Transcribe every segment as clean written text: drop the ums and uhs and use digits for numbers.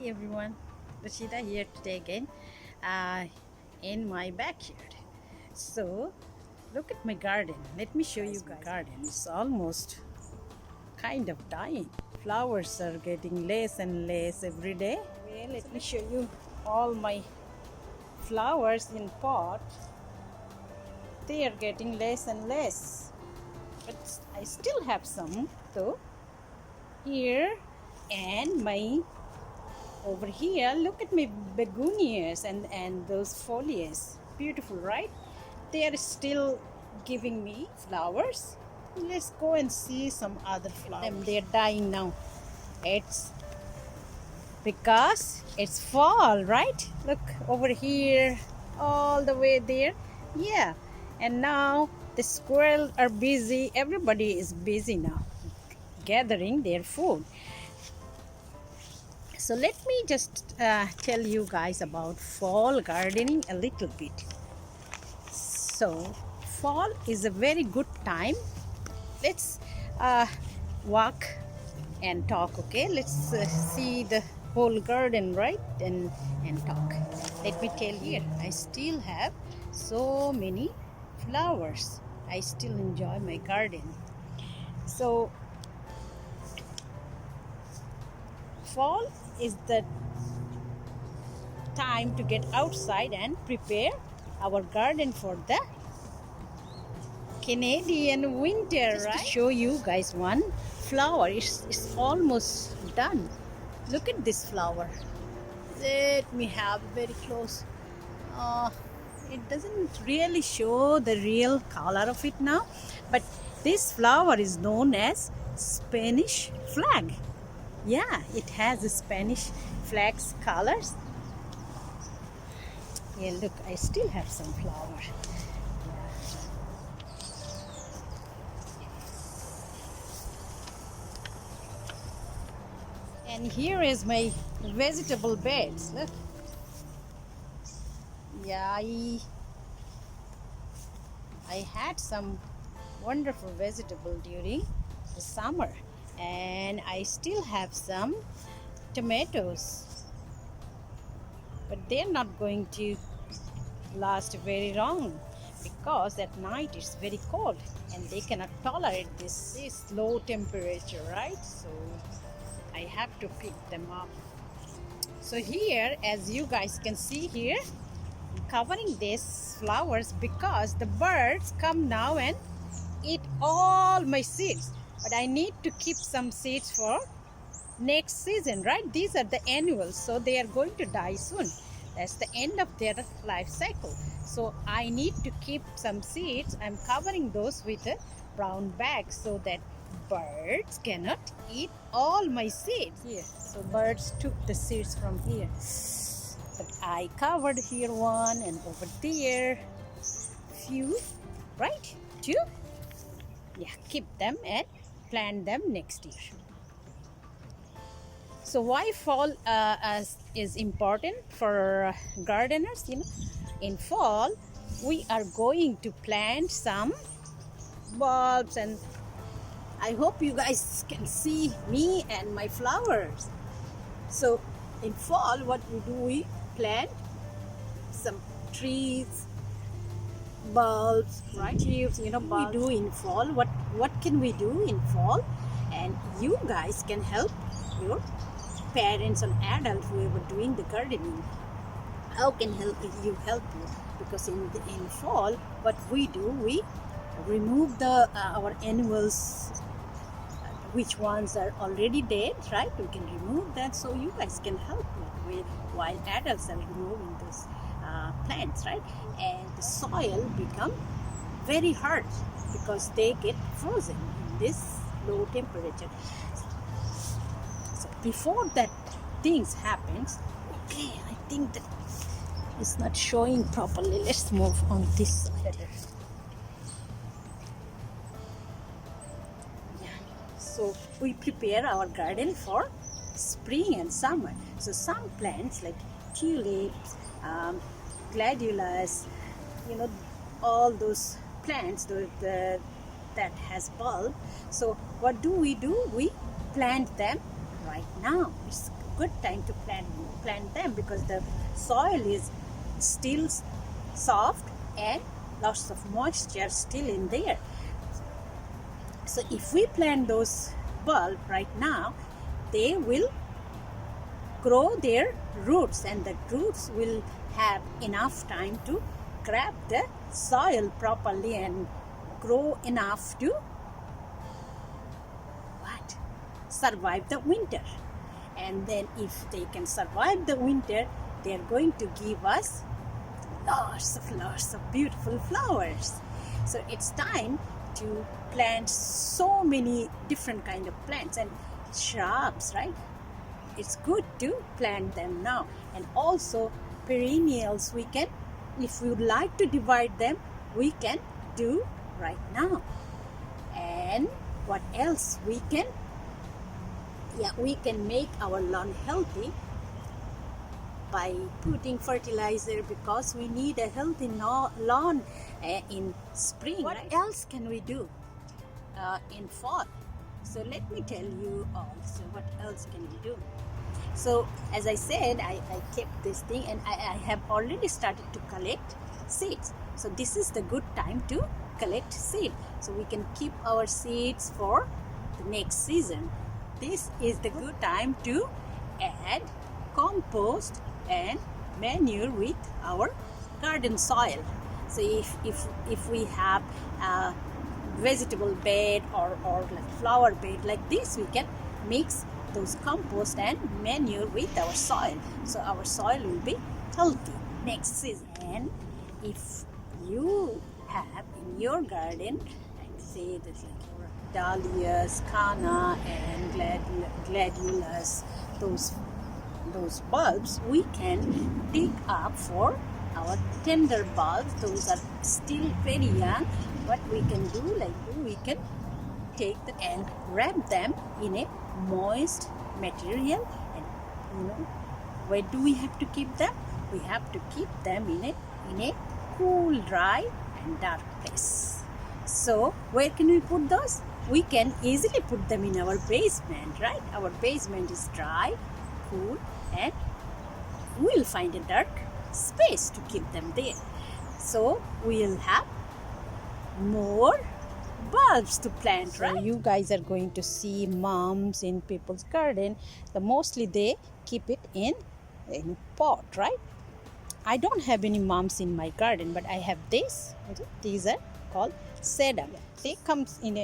everyone, Rashida here today again uh, in my backyard. So look at my garden. Let me show you guys. My garden is almost kind of dying. Flowers are getting less and less every day. Well, let me show you all my flowers in pot. They are getting less and less, but I still have some though here. And my over here, look at my begonias and those foliage. Beautiful, right? They are still giving me flowers. Let's go and see some other flowers. They're dying now. It's because it's fall, right? Look over here, all the way there. Yeah, and now the squirrels are busy. Everybody is busy now gathering their food. So let me just tell you guys about fall gardening a little bit. So fall is a very good time. Let's walk and talk, okay? Let's see the whole garden, right? And talk. Let me tell you, I still have so many flowers. I still enjoy my garden. So fall is the time to get outside and prepare our garden for the Canadian winter, right? Just to show you guys one flower. It's almost done. Look at this flower. Let me have very close. It doesn't really show the real color of it now, but this flower is known as Spanish flag. Yeah, it has a Spanish flag's colors. Yeah, look, I still have some flower. And here is my vegetable beds. Look. Yeah, I had some wonderful vegetable during the summer. And I still have some tomatoes, but they're not going to last very long because at night it's very cold and they cannot tolerate this low temperature, right? So I have to pick them up. So here, as you guys can see here, I'm covering these flowers because the birds come now and eat all my seeds. But I need to keep some seeds for next season, right? These are the annuals, so they are going to die soon. That's the end of their life cycle. So I need to keep some seeds. I'm covering those with a brown bag so that birds cannot eat all my seeds. Here, so birds took the seeds from here. But I covered here one and over there few, right? Two. Yeah, keep them and plant them next year. So why fall is important for gardeners? You know, in fall we are going to plant some bulbs, and I hope you guys can see me and my flowers. So in fall, what we do, we plant some trees, bulbs, right? Bulbs. We do in fall. What can we do in fall? And you guys can help your parents and adults who are doing the gardening. How can help you? Because in fall, what we do, we remove our annuals, which ones are already dead, right? We can remove that, so you guys can help while adults are removing those plants, right? And the soil become very hard because they get frozen in this low temperature. So before that things happens, okay, I think that it's not showing properly. Let's move on this side. Yeah. So we prepare our garden for spring and summer. So some plants like tulips, gladiolus, all those plants that has bulb. So what do? We plant them right now. good time to plant them, because the soil is still soft and lots of moisture still in there. So if we plant those bulbs right now, they will grow their roots, and the roots will have enough time to grab the soil properly and grow enough to survive the winter. And then if they can survive the winter, they are going to give us lots of beautiful flowers. So it's time to plant so many different kind of plants and shrubs, right? It's good to plant them now. And also perennials, we can, if we would like to divide them, we can do right now. And what else we can, we can make our lawn healthy by putting fertilizer, because we need a healthy lawn in spring. What else can we do in fall? So let me tell you also what else can we do. So as I said, I kept this thing, and I have already started to collect seeds. So this is the good time to collect seed, so we can keep our seeds for the next season. This is the good time to add compost and manure with our garden soil. So if we have a vegetable bed or like flower bed like this, we can mix those compost and manure with our soil, so our soil will be healthy next season. And if you have in your garden, like say this, like dahlias, canna and gladiolus, those bulbs we can dig up for our tender bulbs. Those are still very young. What we can do, we can take them and wrap them in a moist material. And where do we have to keep them? We have to keep them in a cool, dry and dark place. So where can we put those? We can easily put them in our basement, right? Our basement is dry, cool, and we'll find a dark space to keep them there. So we'll have more bulbs to plant, right? So you guys are going to see mums in people's garden. Mostly they keep it in pot, right? I don't have any mums in my garden, but I have this. These are called Sedum. They come in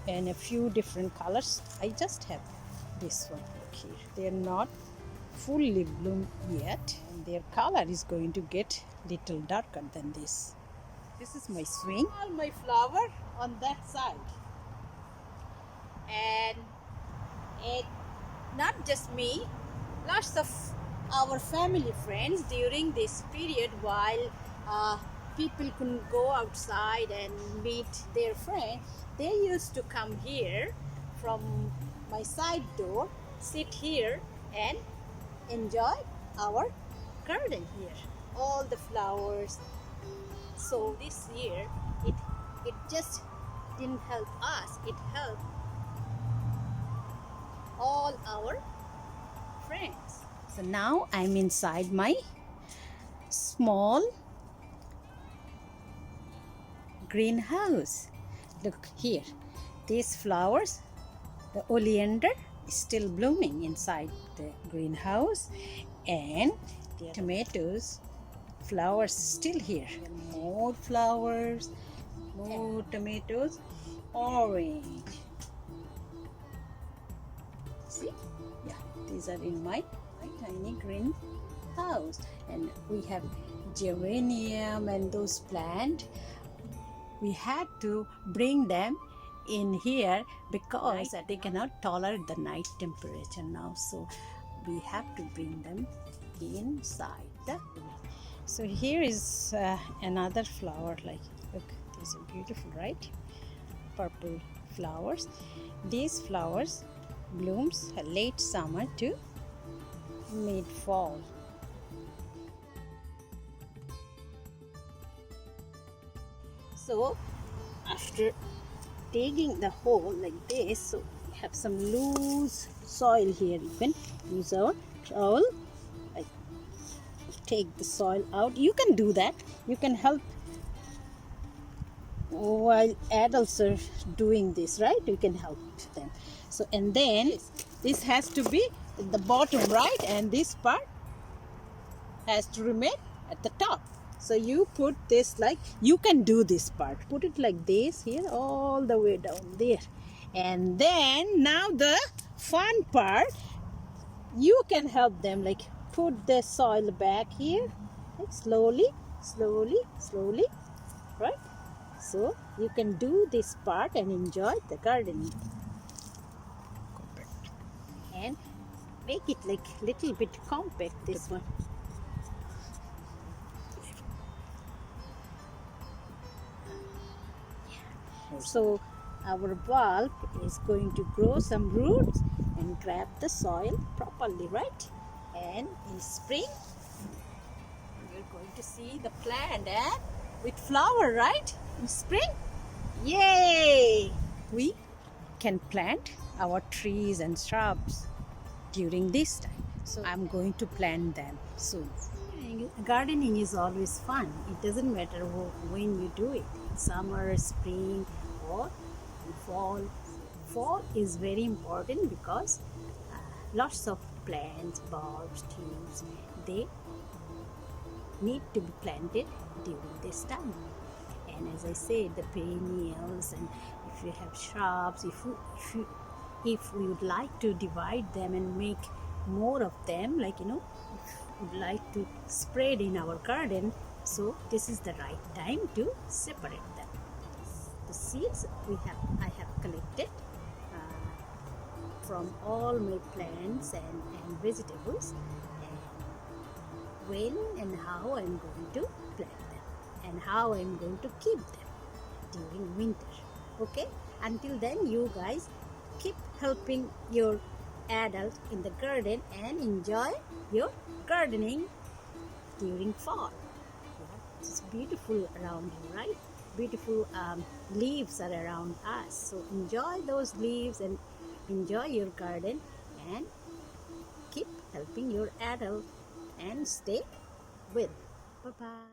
a few different colors. I just have this one. Look here. They are not fully bloomed yet, and their color is going to get little darker than this. This is my swing. All my flower on that side, and not just me, lots of our family friends during this period, while people couldn't go outside and meet their friends, they used to come here from my side door, sit here and enjoy our garden here, all the flowers. So this year it just didn't help us, it helped all our friends. So now I'm inside my small greenhouse. Look here, these flowers, the oleander is still blooming inside the greenhouse, and the tomatoes flowers still here. More flowers, more tomatoes, orange. See? Yeah, these are in my tiny greenhouse. And we have geranium and those plants. We had to bring them in here because they cannot tolerate the night temperature now. So we have to bring them inside the. So here is another flower. Like, look, these are beautiful, right? Purple flowers. These flowers blooms late summer to mid fall. So after digging the hole like this, so we have some loose soil here. You can use our trowel. I take the soil out. You can do that. You can help while adults are doing this, right? You can help them. So, and then this has to be at the bottom, right? And this part has to remain at the top. So you put this like, you can do this part. Put it like this here, all the way down there. And then now the fun part, you can help them like put the soil back here, like slowly, slowly, slowly, right? So you can do this part and enjoy the gardening. And make it like little bit compact, this one. So our bulb is going to grow some roots and grab the soil properly, right? And in spring, we're going to see the plant with flower, right? In spring, yay! We can plant our trees and shrubs during this time. So I'm going to plant them soon. Gardening is always fun. It doesn't matter when you do it, summer, spring, or fall. Fall is very important because lots of plants, bulbs, tubes, they need to be planted during this time. And as I said, the perennials, and if you have shrubs, if we would like to divide them and make more of them, like if would like to spread in our garden, so this is the right time to separate them. The seeds I have collected from all my plants and vegetables, and when and how I'm going to plant them and how I'm going to keep them during winter. Okay, until then, you guys keep helping your adults in the garden and enjoy your gardening during fall. It's beautiful around you, right? Beautiful leaves are around us, so enjoy those leaves and enjoy your garden and keep helping your adult and stay well. Bye bye.